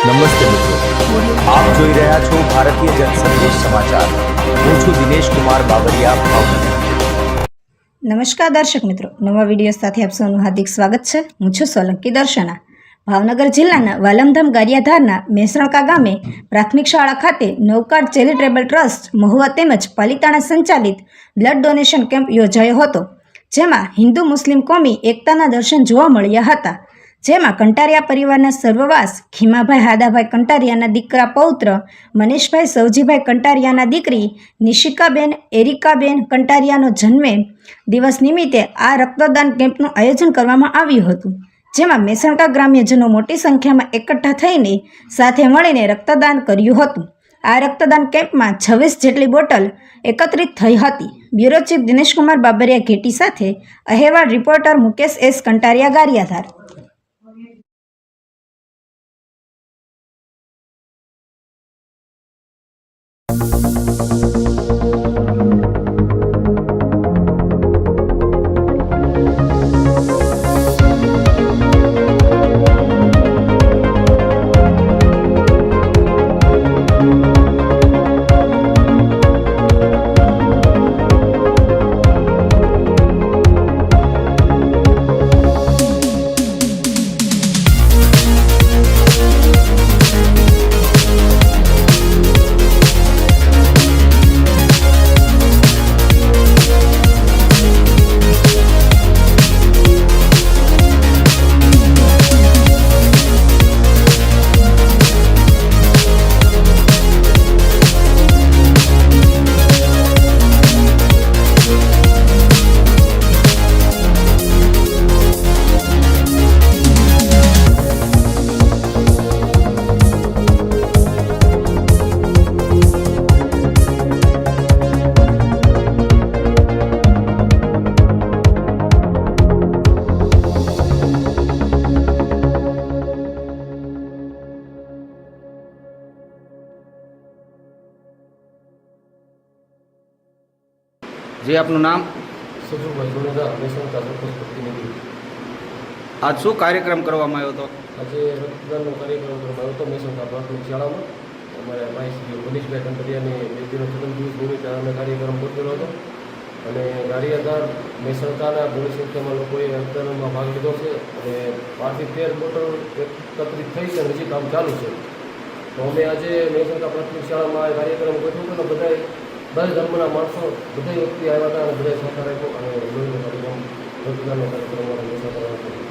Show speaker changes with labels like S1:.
S1: નમસ્તે મિત્રો, આપ જોઈ રહ્યા છો ભારતીય જનસંદેશ સમાચાર। હું છું દિનેશ કુમાર બાબરિયા, ભાવનગર।
S2: નમસ્કાર દર્શક મિત્રો, નવા વિડીયો સાથે આપ સૌનું હાર્દિક સ્વાગત છે। હું છું સોલંકી દર્શના। ભાવનગર જિલ્લાના વાલમધામ ગારિયાધારના મેસરણકા ગામે પ્રાથમિક શાળા ખાતે નવકાંડ ચેરિટેબલ ટ્રસ્ટ મહુવા તેમજ પાલિતાણા સંચાલિત બ્લડ ડોનેશન કેમ્પ યોજાયો હતો, જેમાં હિન્દુ મુસ્લિમ કોમી એકતાના દર્શન જોવા મળ્યા હતા। જેમાં કંટારિયા પરિવારના સર્વવાસ ખીમાભાઈ હાદાભાઈ કંટારિયાના દીકરા પૌત્ર મનીષભાઈ સવજીભાઈ કંટારિયાના દીકરી નિશિકાબેન એરિકાબેન કંટારિયાનો જન્મે દિવસ નિમિત્તે આ રક્તદાન કેમ્પનું આયોજન કરવામાં આવ્યું હતું, જેમાં મેસરણકા ગ્રામ્યજનો મોટી સંખ્યામાં એકઠા થઈને સાથે મળીને રક્તદાન કર્યું હતું। આ રક્તદાન કેમ્પમાં 26 જેટલી બોટલ એકત્રિત થઈ હતી। બ્યુરો ચીફ દિનેશકુમાર બાબરિયા ઘેટી સાથે અહેવાલ રિપોર્ટર મુકેશ એસ કંટારિયા ગારિયાધાર।
S3: जी आपનું નામ?
S4: સજુભાઈ જોડેદાર, મેસરણકા સરપંચ પ્રતિનિધિ।
S3: આજ શું કાર્યક્રમ કરવામાં આવ્યો હતો?
S4: આજે રક્તદાનનો કાર્યક્રમ કરવામાં આવ્યો હતો મેસરણકા પ્રાથમિક શાળામાં। અમારા ભાઈ શ્રી મનીષભાઈ કંટારિયાની બેટીનો જન્મદિવસ નિમિત્તે અમે કાર્યક્રમ ગોઠવેલો હતો અને ગારિયાધાર મેસરણકાના ઘણી સંખ્યામાં લોકોએ રક્તદાનમાં ભાગ લીધો છે અને 12 થી 13 બોટલ એકત્રિત થઈ છે અને હજી કામ ચાલુ છે। તો અમે આજે મેસરણકા પ્રાથમિક શાળામાં આ કાર્યક્રમ ગોઠવ્યો હતો અને બધા ધર્મના માણસો બધા વ્યક્તિ આવ્યા હતા અને બધા સહકાર આપ્યો અને રક્તદાનનો કાર્યક્રમ અમારા મેસરણકા